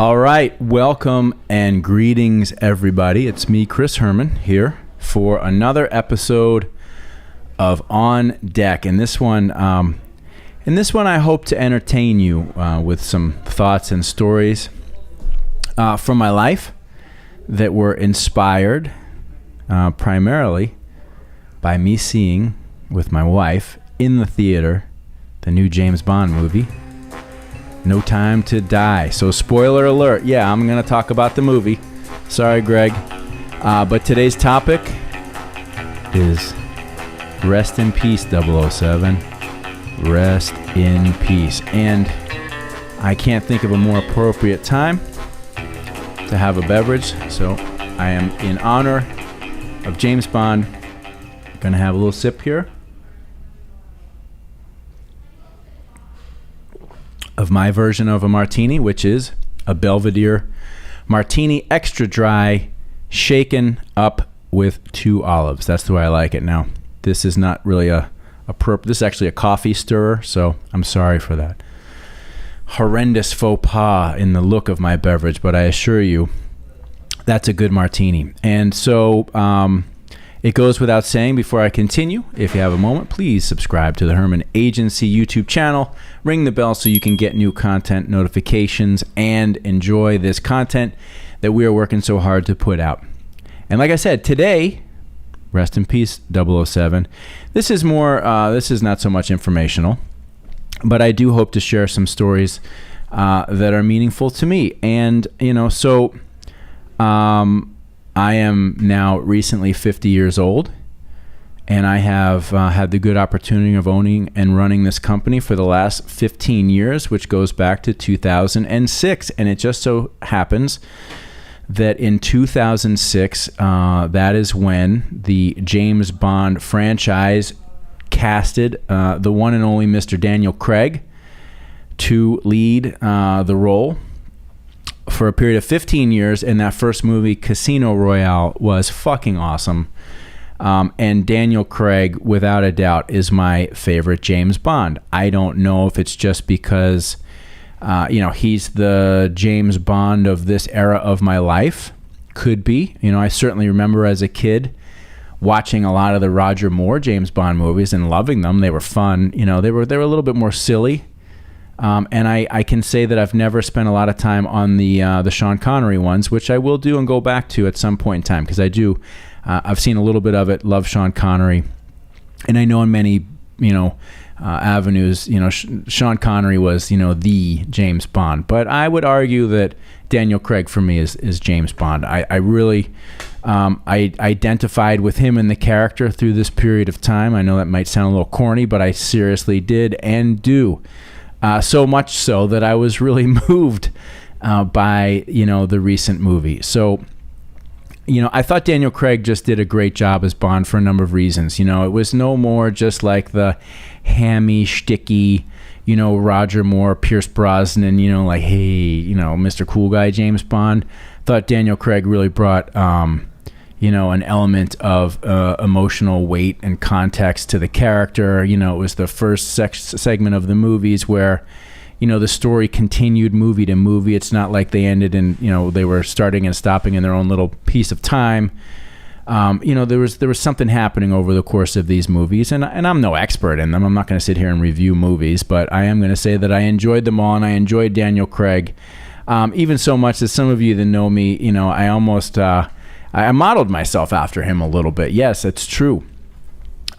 All right, welcome and greetings, everybody. It's me, Chris Herman, here for another episode of On Deck. In this one, I hope to entertain you with some thoughts and stories from my life that were inspired primarily by me seeing with my wife in the theater the new James Bond movie, No Time to Die. So spoiler alert, yeah, I'm going to talk about the movie. Sorry, Greg. But today's topic is rest in peace, 007. Rest in peace. And I can't think of a more appropriate time to have a beverage. So I am in honor of James Bond. Going to have a little sip here of my version of a martini, which is a Belvedere martini, extra dry, shaken up with 2 olives. That's the way I like it. Now, this is not really this is actually a coffee stirrer, so I'm sorry for that horrendous faux pas in the look of my beverage, but I assure you that's a good martini. And so it goes without saying, before I continue, if you have a moment, please subscribe to the Herman Agency YouTube channel. Ring the bell so you can get new content notifications and enjoy this content that we are working so hard to put out. And like I said, today, rest in peace, 007. This is not so much informational, but I do hope to share some stories that are meaningful to me. And, I am now recently 50 years old, and I have had the good opportunity of owning and running this company for the last 15 years, which goes back to 2006. And it just so happens that in 2006, that is when the James Bond franchise casted the one and only Mr. Daniel Craig to lead the role for a period of 15 years, and that first movie, Casino Royale, was fucking awesome. And Daniel Craig, without a doubt, is my favorite James Bond. I don't know if it's just because, he's the James Bond of this era of my life. Could be. I certainly remember as a kid watching a lot of the Roger Moore James Bond movies and loving them. They were fun. They were a little bit more silly. And I can say that I've never spent a lot of time on the Sean Connery ones, which I will do and go back to at some point in time, because I do. I've seen a little bit of it, love Sean Connery. And I know in many, avenues, Sean Connery was, the James Bond. But I would argue that Daniel Craig for me is James Bond. I really I identified with him and the character through this period of time. I know that might sound a little corny, but I seriously did and do. So much so that I was really moved by, the recent movie. So, I thought Daniel Craig just did a great job as Bond for a number of reasons. It was no more just like the hammy, shticky, Roger Moore, Pierce Brosnan, like, hey, Mr. Cool Guy James Bond. Thought Daniel Craig really brought, an element of emotional weight and context to the character. It was the first segment of the movies where, the story continued movie to movie. It's not like they ended in, they were starting and stopping in their own little piece of time. There was something happening over the course of these movies, and I'm no expert in them. I'm not going to sit here and review movies, but I am going to say that I enjoyed them all, and I enjoyed Daniel Craig, even so much that some of you that know me, I almost I modeled myself after him a little bit. Yes, it's true.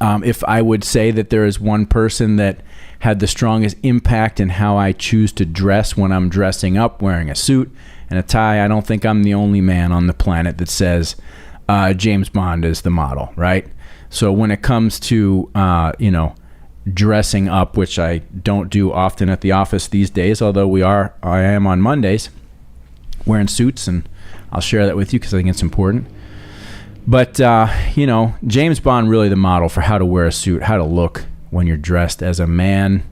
If I would say that there is one person that had the strongest impact in how I choose to dress when I'm dressing up, wearing a suit and a tie, I don't think I'm the only man on the planet that says James Bond is the model, right? So when it comes to, dressing up, which I don't do often at the office these days, although I am on Mondays wearing suits, and I'll share that with you because I think it's important. But, James Bond really the model for how to wear a suit, how to look when you're dressed as a man.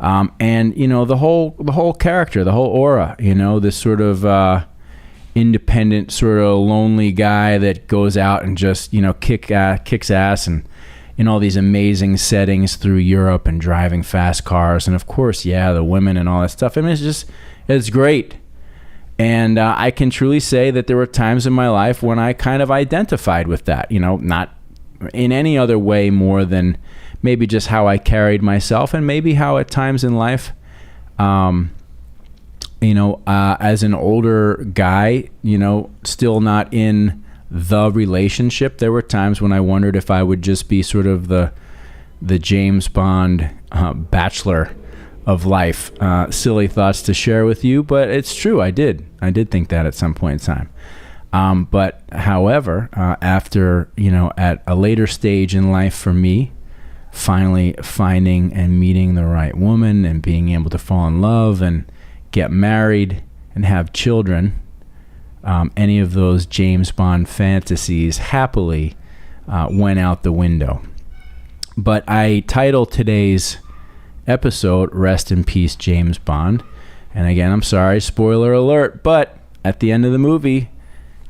And, the whole character, the whole aura, this sort of independent, sort of lonely guy that goes out and just, kicks ass and in all these amazing settings through Europe and driving fast cars. And of course, the women and all that stuff. I mean, it's great. And I can truly say that there were times in my life when I kind of identified with that, not in any other way more than maybe just how I carried myself, and maybe how at times in life, as an older guy, still not in the relationship, there were times when I wondered if I would just be sort of the James Bond bachelor of life. Silly thoughts to share with you, but it's true. I did think that at some point in time. But however, after, at a later stage in life for me, finally finding and meeting the right woman and being able to fall in love and get married and have children, any of those James Bond fantasies happily went out the window. But I title today's episode, Rest in Peace, James Bond. And again, I'm sorry, spoiler alert, but at the end of the movie,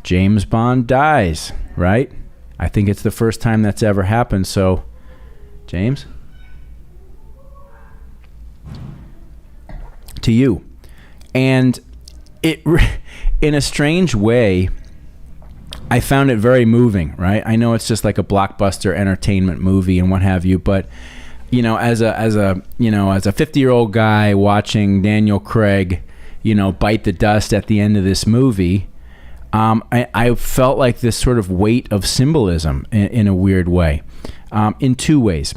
James Bond dies, right? I think it's the first time that's ever happened. So, James? To you. And it, in a strange way, I found it very moving, right? I know it's just like a blockbuster entertainment movie and what have you, but as a 50-year-old guy watching Daniel Craig, bite the dust at the end of this movie, I felt like this sort of weight of symbolism in a weird way, in two ways.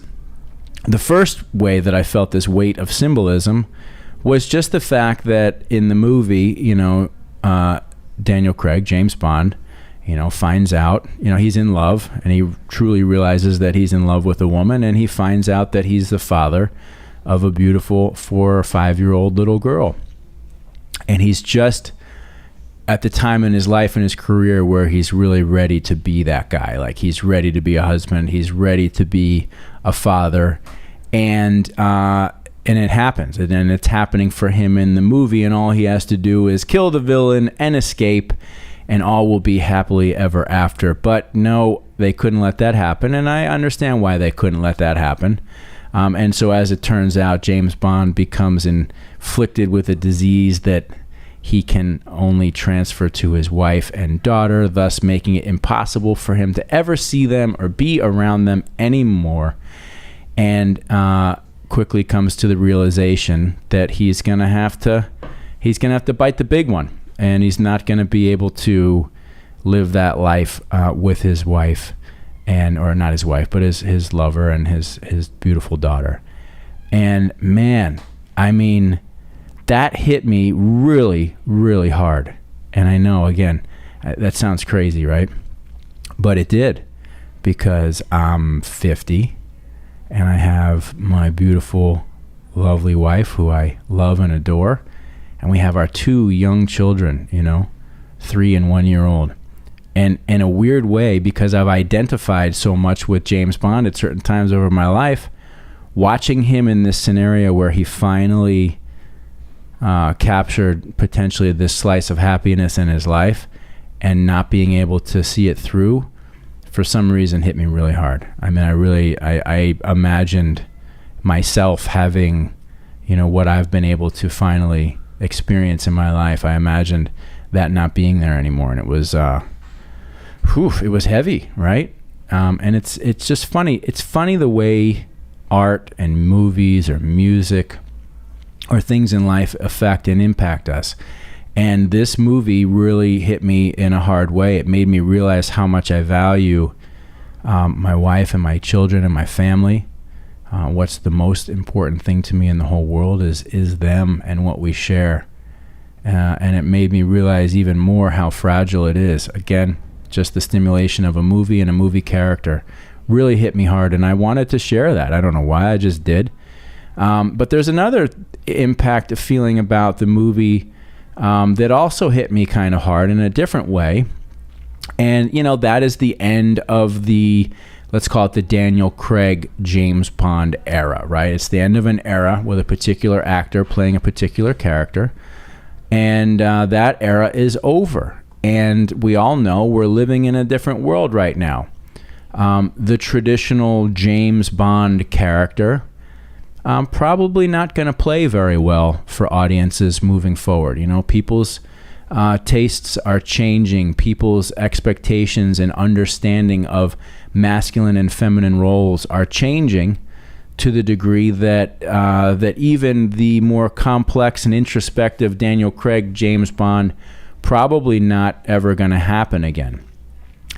The first way that I felt this weight of symbolism was just the fact that in the movie, Daniel Craig, James Bond, finds out, he's in love, and he truly realizes that he's in love with a woman, and he finds out that he's the father of a beautiful 4 or 5-year-old little girl. And he's just at the time in his life and his career where he's really ready to be that guy. Like, he's ready to be a husband, he's ready to be a father, and it happens, and then it's happening for him in the movie, and all he has to do is kill the villain and escape, and all will be happily ever after. But no, they couldn't let that happen, and I understand why they couldn't let that happen. And so as it turns out, James Bond becomes inflicted with a disease that he can only transfer to his wife and daughter, thus making it impossible for him to ever see them or be around them anymore. And quickly comes to the realization that he's gonna have to bite the big one. And he's not going to be able to live that life with his wife, or not his wife, but his lover and his beautiful daughter. And man, I mean, that hit me really, really hard. And I know, again, that sounds crazy, right? But it did, because I'm 50 and I have my beautiful, lovely wife who I love and adore. And we have our 2 young children, 3 and 1 year old. And in a weird way, because I've identified so much with James Bond at certain times over my life, watching him in this scenario where he finally captured potentially this slice of happiness in his life and not being able to see it through, for some reason hit me really hard. I mean, I imagined myself having, what I've been able to finally experience in my life. I imagined that not being there anymore, and it was it was heavy, right? And it's just funny. It's funny the way art and movies or music or things in life affect and impact us. And this movie really hit me in a hard way. It made me realize how much I value my wife and my children and my family. What's the most important thing to me in the whole world is them and what we share. And it made me realize even more how fragile it is. Again, just the stimulation of a movie and a movie character really hit me hard, and I wanted to share that. I don't know why, I just did. But there's another impact feeling about the movie that also hit me kind of hard in a different way. And, that is the end of the, let's call it the Daniel Craig, James Bond era, right? It's the end of an era with a particular actor playing a particular character. And that era is over. And we all know we're living in a different world right now. The traditional James Bond character probably not going to play very well for audiences moving forward. People's tastes are changing. People's expectations and understanding of masculine and feminine roles are changing to the degree that that even the more complex and introspective Daniel Craig James Bond probably not ever going to happen again.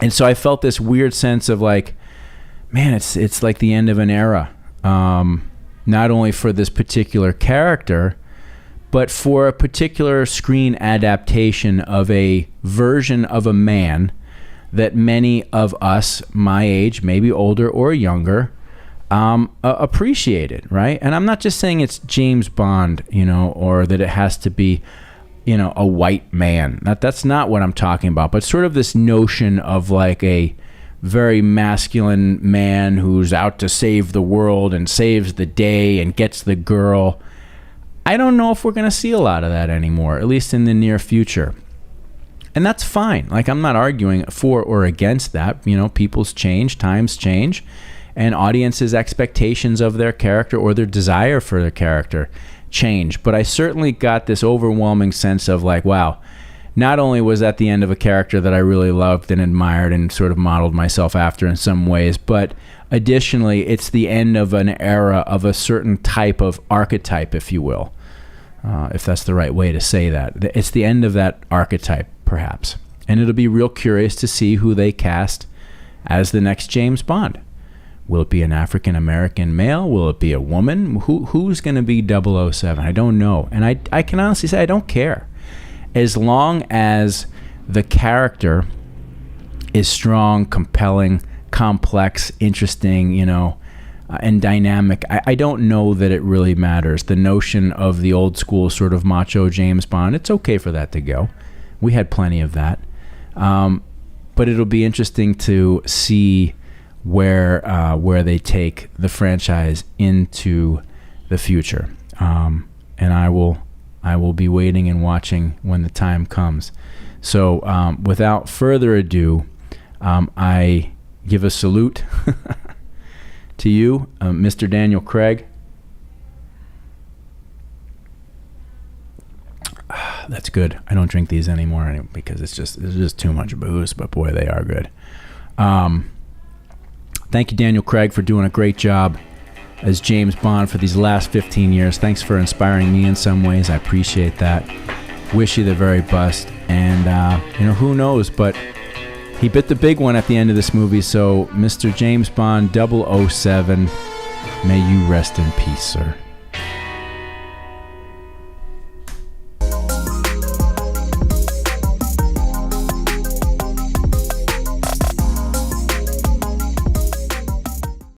And so I felt this weird sense of like, man, it's like the end of an era, not only for this particular character, but for a particular screen adaptation of a version of a man that many of us, my age, maybe older or younger, appreciated, right? And I'm not just saying it's James Bond, or that it has to be, a white man. That's not what I'm talking about, but sort of this notion of like a very masculine man who's out to save the world and saves the day and gets the girl. I don't know if we're going to see a lot of that anymore, at least in the near future. And that's fine. Like, I'm not arguing for or against that. People's change, times change, and audiences' expectations of their character or their desire for their character change. But I certainly got this overwhelming sense of like, wow, not only was that the end of a character that I really loved and admired and sort of modeled myself after in some ways, but additionally, it's the end of an era of a certain type of archetype, if you will, if that's the right way to say that. It's the end of that archetype, perhaps. And it'll be real curious to see who they cast as the next James Bond. Will it be an African-American male? Will it be a woman? Who's going to be 007? I don't know. And I can honestly say I don't care. As long as the character is strong, compelling, complex, interesting, and dynamic, I don't know that it really matters. The notion of the old school sort of macho James Bond, it's okay for that to go. We had plenty of that. But it'll be interesting to see where they take the franchise into the future. And I will be waiting and watching when the time comes. So without further ado, I give a salute to you, Mr. Daniel Craig. That's good. I don't drink these anymore because it's just too much booze, but boy, they are good. Thank you, Daniel Craig, for doing a great job as James Bond for these last 15 years. Thanks for inspiring me in some ways. I appreciate that. Wish you the very best. And, who knows, but he bit the big one at the end of this movie. So, Mr. James Bond 007, may you rest in peace, sir.